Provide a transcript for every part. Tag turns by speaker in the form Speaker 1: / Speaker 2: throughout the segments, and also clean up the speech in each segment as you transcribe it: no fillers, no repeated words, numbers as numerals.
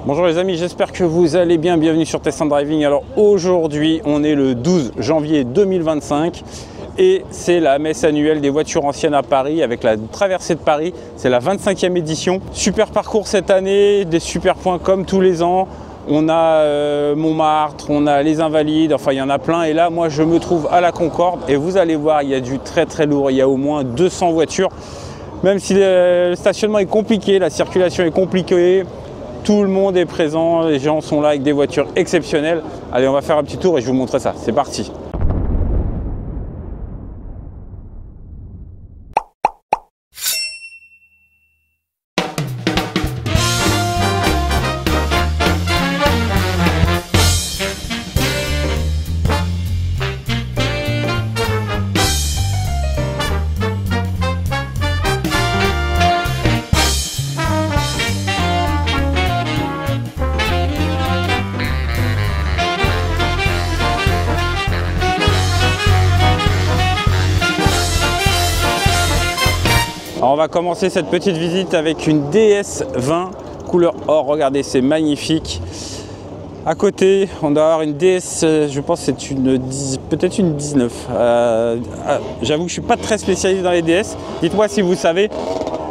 Speaker 1: Bonjour les amis, j'espère que vous allez bien, bienvenue sur Test & Driving. Alors aujourd'hui, on est le 12 janvier 2025 et c'est la messe annuelle des voitures anciennes à Paris avec la traversée de Paris. C'est la 25e édition. Super parcours cette année, des super points comme tous les ans. On a Montmartre, on a les Invalides, enfin il y en a plein. Et là, moi je me trouve à la Concorde et vous allez voir, il y a du très lourd. Il y a au moins 200 voitures. Même si le stationnement est compliqué, la circulation est compliquée, tout le monde est présent, les gens sont là avec des voitures exceptionnelles. Allez, on va faire un petit tour et je vous montre ça. C'est parti. Alors on va commencer cette petite visite avec une DS20 couleur or. Regardez, c'est magnifique. À côté, on doit avoir une DS, je pense que c'est peut-être une 19. J'avoue que je ne suis pas très spécialiste dans les DS. Dites-moi si vous savez.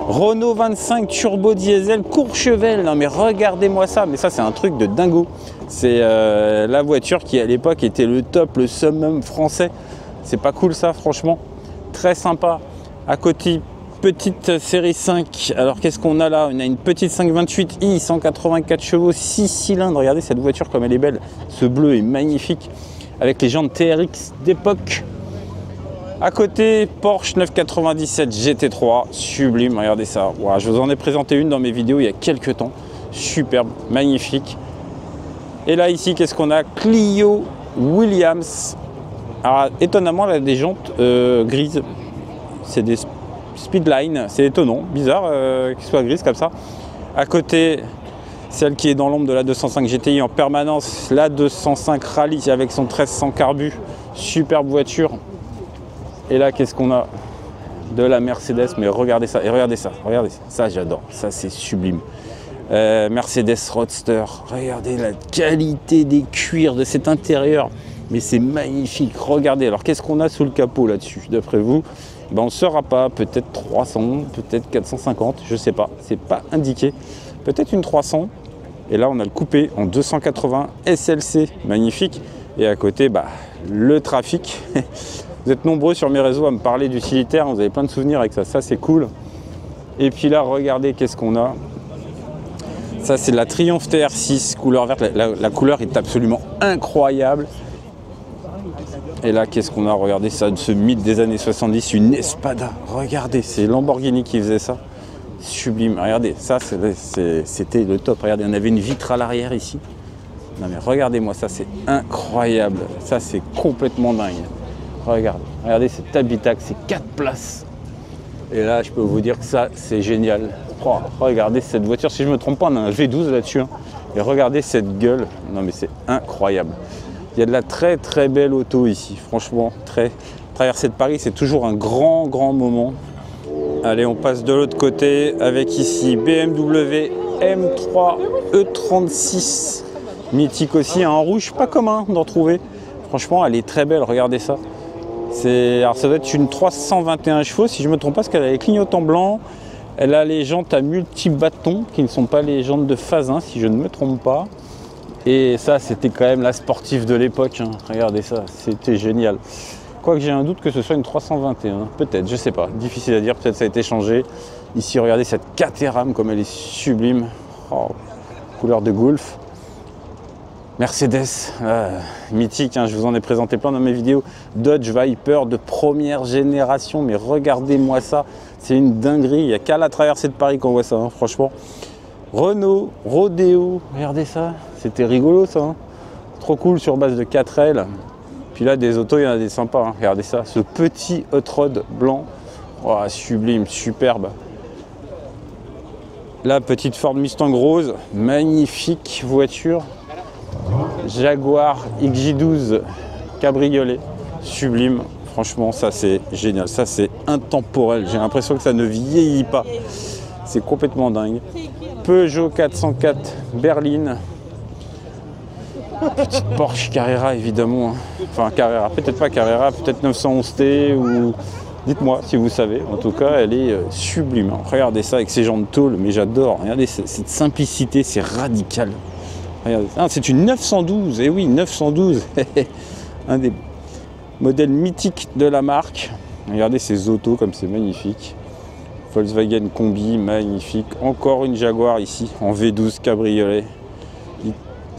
Speaker 1: Renault 25 turbo diesel Courchevel. Non mais regardez-moi ça. Mais ça, c'est un truc de dingo. C'est la voiture qui à l'époque était le top, le summum français. C'est pas cool ça, franchement. Très sympa. À côté, petite série 5, alors qu'est-ce qu'on a là? On a une petite 528i, 184 chevaux, 6 cylindres. Regardez cette voiture comme elle est belle. Ce bleu est magnifique avec les jantes TRX d'époque. À côté, Porsche 997 GT3, sublime, regardez ça. Wow, je vous en ai présenté une dans mes vidéos il y a quelques temps. Superbe, magnifique. Et là ici, qu'est-ce qu'on a? Clio Williams. Alors étonnamment, elle a des jantes grises. C'est des Speedline, c'est étonnant, bizarre qu'il soit grise comme ça. À côté, celle qui est dans l'ombre de la 205 GTI en permanence, la 205 Rallye avec son 1300 carbu, superbe voiture. Et là, qu'est-ce qu'on a? De la Mercedes, mais regardez ça, et regardez ça, ça j'adore, ça c'est sublime. Mercedes Roadster, regardez la qualité des cuirs de cet intérieur, mais c'est magnifique, regardez. Alors qu'est-ce qu'on a sous le capot là-dessus, d'après vous? Ben, on ne saura pas, peut-être 300, peut-être 450, je ne sais pas, c'est pas indiqué. Peut-être une 300. Et là, on a le coupé en 280 SLC, magnifique. Et à côté, bah, le trafic. Vous êtes nombreux sur mes réseaux à me parler d'utilitaire, vous avez plein de souvenirs avec ça, ça c'est cool. Et puis là, regardez qu'est-ce qu'on a. Ça, c'est la Triumph TR6, couleur verte. La couleur est absolument incroyable. Et là, qu'est-ce qu'on a? Regardez ça, ce mythe des années 70, une Espada. Regardez, c'est Lamborghini qui faisait ça. Sublime. Regardez, ça, c'était le top. Regardez, on avait une vitre à l'arrière ici. Non mais regardez-moi ça, c'est incroyable. Ça, c'est complètement dingue. Regardez cet habitacle, c'est 4 places. Et là, je peux vous dire que ça, c'est génial. Oh, regardez cette voiture, si je ne me trompe pas, on a un V12 là-dessus. Hein. Et regardez cette gueule. Non mais c'est incroyable. Il y a de la très belle auto ici, franchement, traversée de Paris, c'est toujours un grand moment. Allez, on passe de l'autre côté avec ici BMW M3 E36, mythique aussi, en rouge, pas commun d'en trouver. Franchement, elle est très belle, regardez ça. Alors ça doit être une 321 chevaux, si je ne me trompe pas, parce qu'elle a les clignotants blancs. Elle a les jantes à multi-bâtons, qui ne sont pas les jantes de phase 1, si je ne me trompe pas. Et ça, c'était quand même la sportive de l'époque. Hein. Regardez ça, c'était génial. Quoique j'ai un doute que ce soit une 321. Peut-être, je sais pas. Difficile à dire, peut-être ça a été changé. Ici, regardez cette Caterham comme elle est sublime. Oh, couleur de Golf. Mercedes, mythique. Hein. Je vous en ai présenté plein dans mes vidéos. Dodge Viper de première génération. Mais regardez-moi ça. C'est une dinguerie. Il n'y a qu'à la traversée de Paris qu'on voit ça, hein, franchement. Renault Rodeo. Regardez ça. C'était rigolo ça, hein. Trop cool sur base de 4L. Puis là des autos, il y en a des sympas, hein. Regardez ça, ce petit hot rod blanc, oh, sublime, superbe. La petite Ford Mustang rose, magnifique voiture. Jaguar XJ12 cabriolet, sublime. Franchement, ça c'est génial, ça c'est intemporel. J'ai l'impression que ça ne vieillit pas. C'est complètement dingue. Peugeot 404 berline. Petite Porsche Carrera évidemment. Hein. Enfin Carrera, peut-être pas Carrera, peut-être 911T ou... Dites-moi si vous savez. En tout cas, elle est sublime. Hein. Regardez ça avec ses jantes tôle, mais j'adore. Regardez cette simplicité, c'est radical. Regardez. Ah, c'est une 912, et oui, 912. Un des modèles mythiques de la marque. Regardez ces autos comme c'est magnifique. Volkswagen Combi, magnifique. Encore une Jaguar ici, en V12 cabriolet.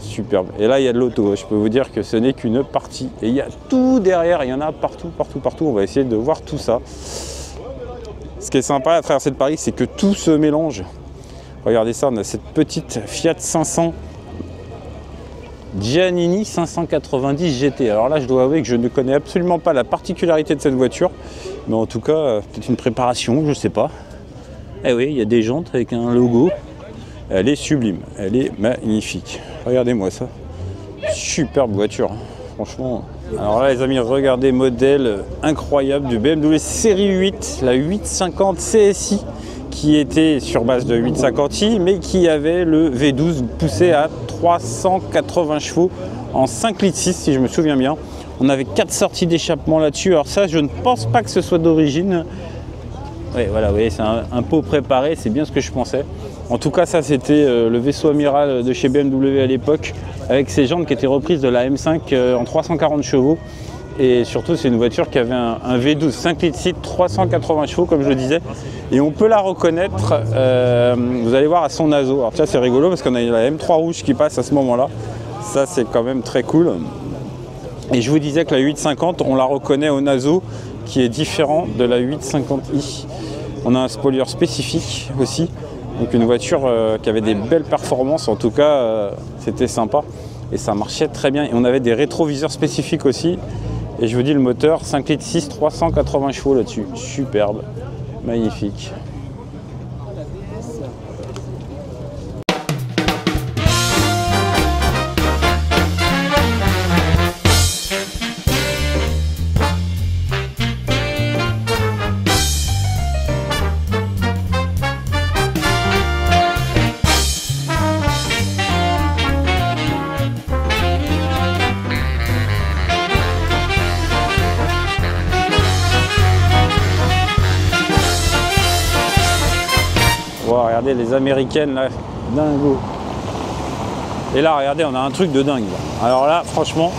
Speaker 1: Superbe. Et là, il y a de l'auto. Je peux vous dire que ce n'est qu'une partie. Et il y a tout derrière. Il y en a partout, partout, partout. On va essayer de voir tout ça. Ce qui est sympa à traverser de Paris, c'est que tout se mélange. Regardez ça, on a cette petite Fiat 500 Giannini 590 GT. Alors là, je dois avouer que je ne connais absolument pas la particularité de cette voiture. Mais en tout cas, peut-être une préparation, je ne sais pas. Eh oui, il y a des jantes avec un logo. Elle est sublime, elle est magnifique. Regardez-moi ça. Superbe voiture, franchement. Alors là les amis, regardez, modèle incroyable du BMW série 8, la 850 CSI, qui était sur base de 850i, mais qui avait le V12 poussé à 380 chevaux en 5,6 litres si je me souviens bien. On avait 4 sorties d'échappement là-dessus. Alors ça, je ne pense pas que ce soit d'origine. Oui, voilà, vous voyez, c'est un pot préparé, c'est bien ce que je pensais. En tout cas, ça, c'était le vaisseau amiral de chez BMW à l'époque, avec ses jantes qui étaient reprises de la M5 en 340 chevaux. Et surtout, c'est une voiture qui avait un V12 5,6 litres, 380 chevaux, comme je le disais. Et on peut la reconnaître, vous allez voir, à son naso. Alors ça, c'est rigolo, parce qu'on a la M3 rouge qui passe à ce moment-là. Ça, c'est quand même très cool. Et je vous disais que la 850, on la reconnaît au naso, qui est différent de la 850i. On a un spoiler spécifique aussi. Donc une voiture qui avait des belles performances, en tout cas c'était sympa et ça marchait très bien. Et on avait des rétroviseurs spécifiques aussi. Et je vous dis, le moteur 5,6 litres, 380 chevaux là-dessus. Superbe, magnifique. Wow, regardez les américaines là, dingo. Et là, regardez, on a un truc de dingue. Alors là, franchement,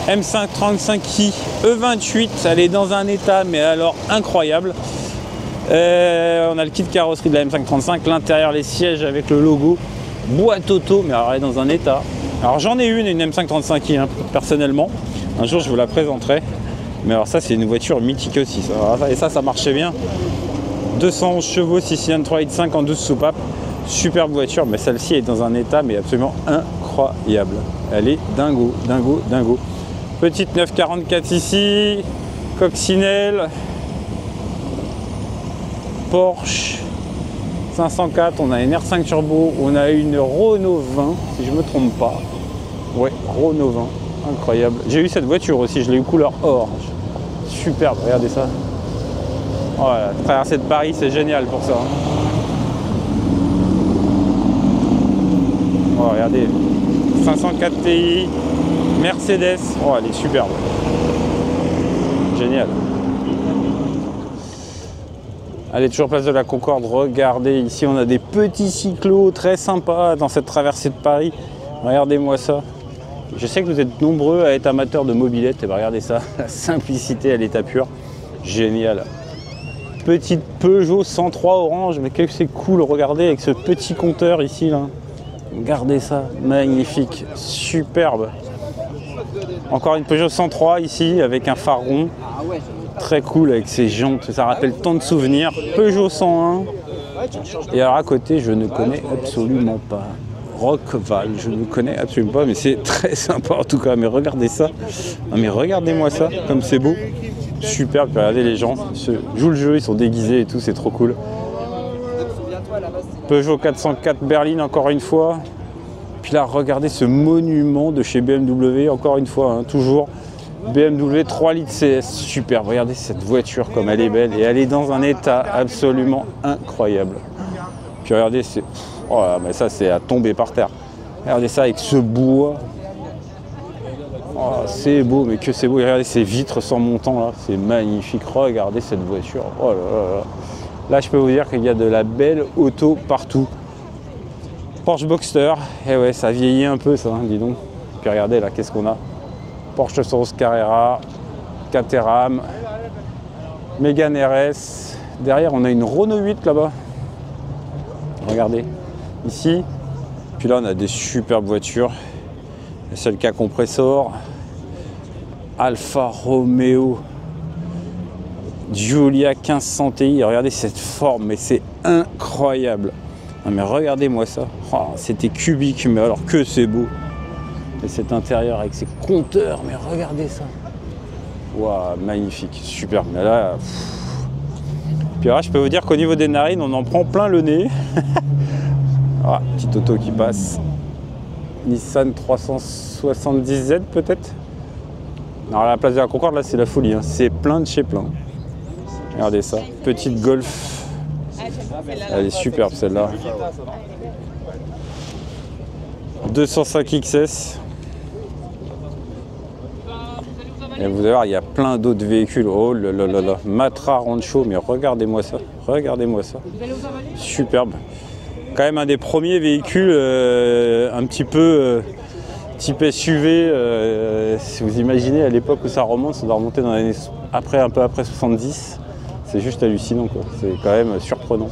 Speaker 1: M535i E28, elle est dans un état, mais alors incroyable. On a le kit carrosserie de la M535, l'intérieur, les sièges avec le logo, boîte auto, mais alors elle est dans un état. Alors j'en ai une M535i, hein, personnellement. Un jour, je vous la présenterai. Mais alors ça, c'est une voiture mythique aussi. Ça. Et ça marchait bien. 211 chevaux, 6 cylindres 3,5 en 12 soupapes. Superbe voiture, mais celle-ci est dans un état mais absolument incroyable. Elle est dingo, dingo, dingo. Petite 944 ici, coccinelle, Porsche 504, on a une R5 Turbo, on a une Renault 20, si je ne me trompe pas. Ouais, Renault 20, incroyable. J'ai eu cette voiture aussi, je l'ai eu couleur or. Superbe, regardez ça. Voilà, traverser de Paris, c'est génial pour ça. Oh, regardez, 504 Ti, Mercedes. Oh, elle est superbe. Génial. Allez, toujours place de la Concorde. Regardez, ici, on a des petits cyclos très sympas dans cette traversée de Paris. Regardez-moi ça. Je sais que vous êtes nombreux à être amateurs de mobilette. Et bien, regardez ça, la simplicité à l'état pur. Génial. Petite Peugeot 103 orange, mais que c'est cool, regardez avec ce petit compteur ici là. Regardez ça, magnifique, superbe. Encore une Peugeot 103 ici avec un phare rond. Très cool avec ses jantes, ça rappelle tant de souvenirs. Peugeot 101. Et alors à côté, je ne connais absolument pas. Rockval, je ne connais absolument pas, mais c'est très sympa en tout cas. Mais regardez ça, non, mais regardez-moi ça, comme c'est beau. Superbe, regardez les gens, ils se jouent le jeu, ils sont déguisés et tout, c'est trop cool. Peugeot 404 berline encore une fois. Puis là, regardez ce monument de chez BMW, encore une fois, hein, toujours. BMW 3 litres CS, superbe. Regardez cette voiture comme elle est belle et elle est dans un état absolument incroyable. Puis regardez, Oh là, mais ça c'est à tomber par terre. Regardez ça avec ce bois. Oh, c'est beau, mais que c'est beau. Regardez ces vitres sans montant là, c'est magnifique. Regardez cette voiture. Oh là là là. Là, je peux vous dire qu'il y a de la belle auto partout. Porsche Boxster. Et ouais, ça vieillit un peu ça, hein, dis donc. Puis regardez là, qu'est-ce qu'on a? Porsche 911 Carrera, Caterham, Mégane RS. Derrière, on a une Renault 8 là-bas. Regardez, ici. Puis là, on a des superbes voitures. SLK compressor, Alfa Romeo, Giulia 1500 Ti. Regardez cette forme, mais c'est incroyable. Non, mais regardez-moi ça. Oh, c'était cubique, mais alors que c'est beau. Et cet intérieur avec ses compteurs, mais regardez ça. Waouh, magnifique, super. Mais là, puis là, je peux vous dire qu'au niveau des narines, on en prend plein le nez. Ah, petite auto qui passe. Nissan 370Z peut-être. Alors à la place de la Concorde, là c'est la folie, hein. C'est plein de chez plein. Regardez ça, petite Golf. Elle est superbe celle-là. 205 XS. Et vous allez voir, il y a plein d'autres véhicules. Oh là là là là. Matra Rancho, mais regardez-moi ça. Regardez-moi ça. Superbe. Quand même un des premiers véhicules un petit peu type SUV. Si vous imaginez à l'époque où ça remonte, ça doit remonter dans les années après, un peu après 70. C'est juste hallucinant, quoi. C'est quand même surprenant.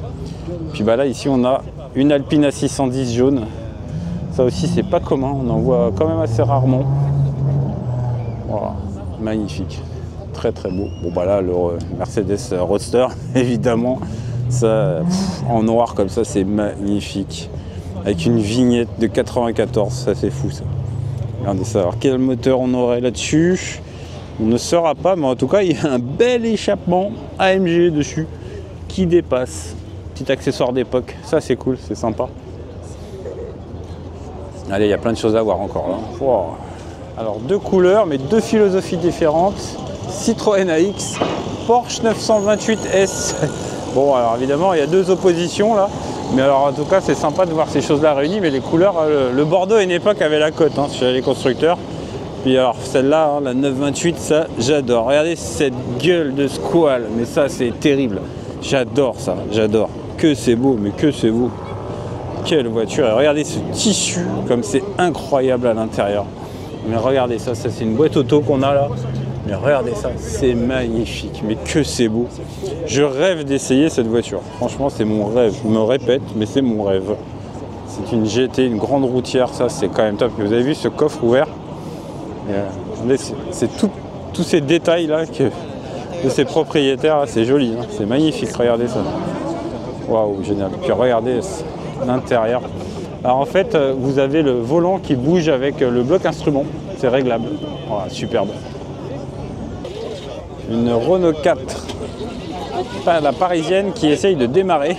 Speaker 1: Puis bah là ici on a une Alpine A610 jaune. Ça aussi c'est pas commun, on en voit quand même assez rarement. Voilà, magnifique, très très beau. Bon bah là le Mercedes Roadster évidemment. Ça, en noir comme ça, c'est magnifique. Avec une vignette de 94, ça c'est fou ça. Regardez ça. Alors quel moteur on aurait là-dessus? On ne saura pas, mais en tout cas, il y a un bel échappement AMG dessus qui dépasse. Petit accessoire d'époque. Ça c'est cool, c'est sympa. Allez, il y a plein de choses à voir encore là. Wow. Alors deux couleurs, mais deux philosophies différentes. Citroën AX, Porsche 928S. Bon, alors évidemment, il y a deux oppositions là, mais alors en tout cas, c'est sympa de voir ces choses-là réunies. Mais les couleurs, le Bordeaux à une époque avait la cote hein, chez les constructeurs. Puis alors celle-là, hein, la 928, ça, j'adore. Regardez cette gueule de squale, mais ça, c'est terrible. J'adore ça, j'adore. Que c'est beau, mais que c'est beau. Quelle voiture! Et regardez ce tissu, comme c'est incroyable à l'intérieur. Mais regardez ça, ça c'est une boîte auto qu'on a là. Mais regardez ça, c'est magnifique, mais que c'est beau. Je rêve d'essayer cette voiture. Franchement, c'est mon rêve. Je me répète, mais c'est mon rêve. C'est une GT, une grande routière, ça c'est quand même top. Vous avez vu ce coffre ouvert? C'est tous ces détails là de ses propriétaires, c'est joli, hein. C'est magnifique, regardez ça. Waouh, génial. Puis regardez l'intérieur. Alors en fait, vous avez le volant qui bouge avec le bloc instrument, c'est réglable. Voilà, superbe. Une Renault 4, la parisienne qui essaye de démarrer.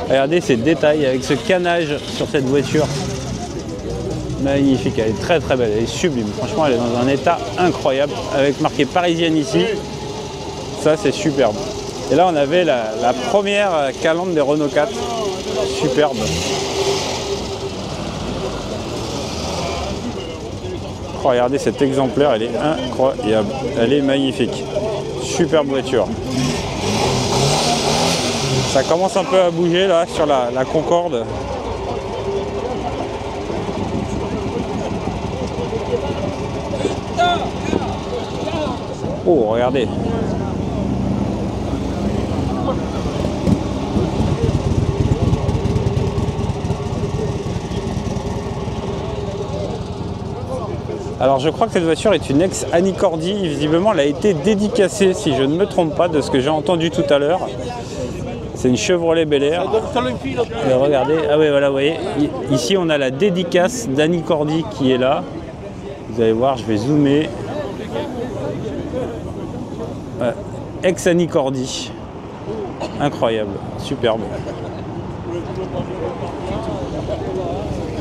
Speaker 1: Regardez ces détails avec ce canage sur cette voiture. Magnifique, elle est très très belle, elle est sublime. Franchement, elle est dans un état incroyable avec marqué parisienne ici. Ça, c'est superbe. Et là, on avait la première calandre des Renault 4. Superbe. Oh, regardez cet exemplaire, elle est incroyable, elle est magnifique. Superbe voiture. Ça commence un peu à bouger là sur la Concorde. Oh, regardez. Alors je crois que cette voiture est une ex-Annie Cordy. Visiblement elle a été dédicacée si je ne me trompe pas de ce que j'ai entendu tout à l'heure. C'est une Chevrolet Bel Air. Regardez, ah oui voilà, vous voyez, ici on a la dédicace d'Annie Cordy qui est là. Vous allez voir, je vais zoomer. Ex-Annie Cordy. Incroyable, superbe.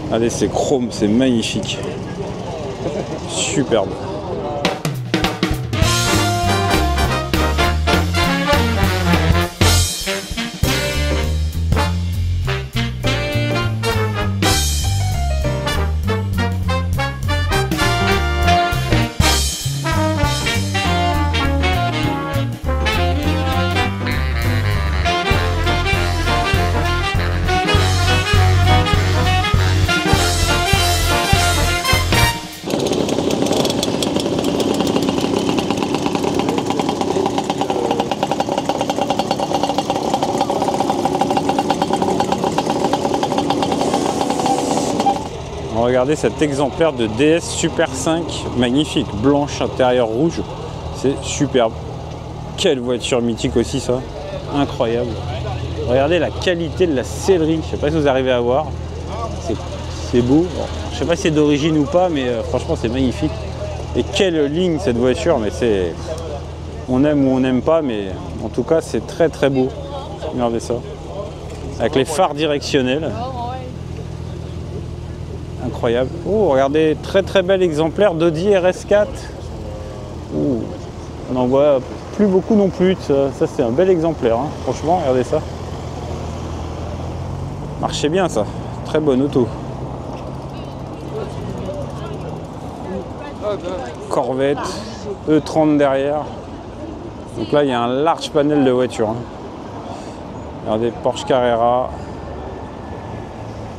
Speaker 1: Regardez, c'est chrome, c'est magnifique. Superbe. Regardez cet exemplaire de DS Super 5, magnifique, blanche, intérieur rouge, c'est superbe. Quelle voiture mythique aussi ça, incroyable. Regardez la qualité de la sellerie, je sais pas si vous arrivez à voir, c'est beau. Bon, je sais pas si c'est d'origine ou pas, mais franchement c'est magnifique. Et quelle ligne cette voiture, mais c'est... On aime ou on n'aime pas, mais en tout cas c'est très très beau. Regardez ça. Avec les phares directionnels. Incroyable. Oh, regardez, très très bel exemplaire d'Audi RS4. Oh, on n'en voit plus beaucoup non plus. Ça c'est un bel exemplaire, hein. Franchement, regardez ça. Marchait bien ça. Très bonne auto. Corvette, E30 derrière. Donc là, il y a un large panel de voitures, hein. Regardez, Porsche Carrera.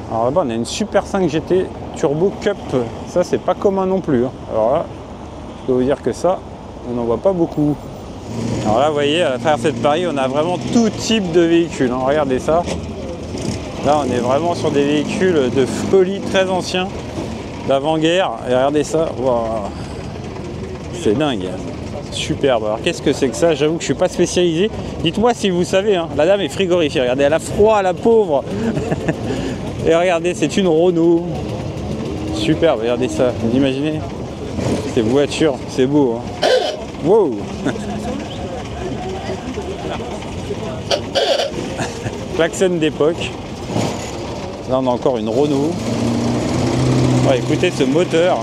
Speaker 1: Alors là-bas, on a une Super 5 GT Turbo Cup. Ça, c'est pas commun non plus, hein. Alors là, je peux vous dire que ça, on n'en voit pas beaucoup. Alors là, vous voyez, à la traversée de Paris, on a vraiment tout type de véhicules, hein. Regardez ça. Là, on est vraiment sur des véhicules de folie très anciens, d'avant-guerre. Et regardez ça. Wow. C'est dingue. Superbe. Alors qu'est-ce que c'est que ça? J'avoue que je suis pas spécialisé. Dites-moi si vous savez, hein. La dame est frigorifiée. Regardez, elle a froid, la pauvre. Et regardez, c'est une Renault. Superbe, regardez ça. Vous imaginez? Ces voitures, c'est beau, hein. Wow. Klaxon d'époque. Là, on a encore une Renault. Oh, écoutez ce moteur.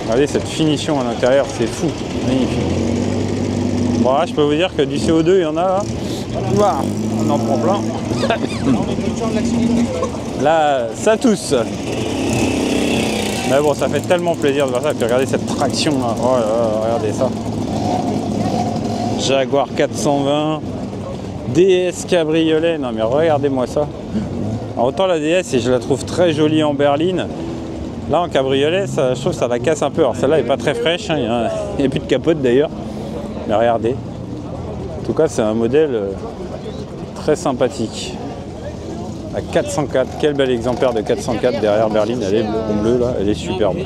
Speaker 1: Regardez cette finition à l'intérieur, c'est fou, magnifique. Bon, là, je peux vous dire que du CO2, il y en a là. Ouah, on en prend plein. Là, ça tousse. Mais bon, ça fait tellement plaisir de voir ça. Et puis regardez cette traction là. Oh là là, regardez ça. Jaguar 420. DS cabriolet. Non mais regardez-moi ça. Alors, autant la DS, et je la trouve très jolie en berline. Là, en cabriolet, ça, je trouve que ça la casse un peu. Alors celle-là n'est pas très fraîche, hein. Il n'y a plus de capote d'ailleurs. Mais regardez. En tout cas, c'est un modèle très sympathique. La 404, quel bel exemplaire de 404 derrière berline. Elle est en bleu là, elle est superbe.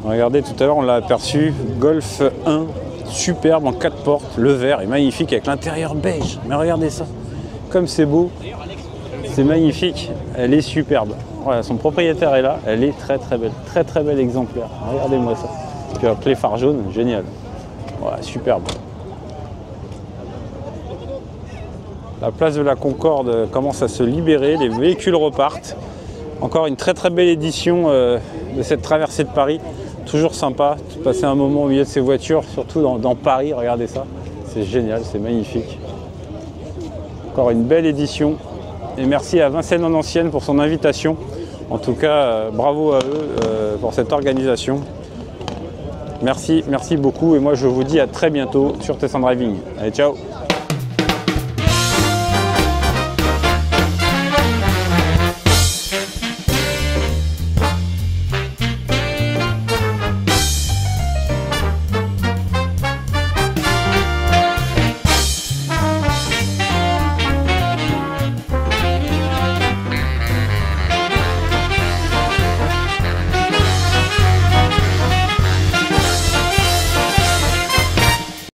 Speaker 1: Regardez, tout à l'heure, on l'a aperçu. Golf 1, superbe en 4 portes. Le vert est magnifique avec l'intérieur beige. Mais regardez ça. Comme c'est beau. C'est magnifique. Elle est superbe. Voilà, son propriétaire est là, elle est très très belle, très très bel exemplaire. Regardez-moi ça. Puis avec les phares jaunes, génial. Voilà, superbe. La place de la Concorde commence à se libérer, les véhicules repartent. Encore une très très belle édition de cette traversée de Paris. Toujours sympa de passer un moment au milieu de ces voitures, surtout dans Paris, regardez ça. C'est génial, c'est magnifique. Encore une belle édition. Et merci à Vincennes en Ancienne pour son invitation. En tout cas, bravo à eux pour cette organisation. Merci, merci beaucoup. Et moi, je vous dis à très bientôt sur Tessin Driving. Allez, ciao!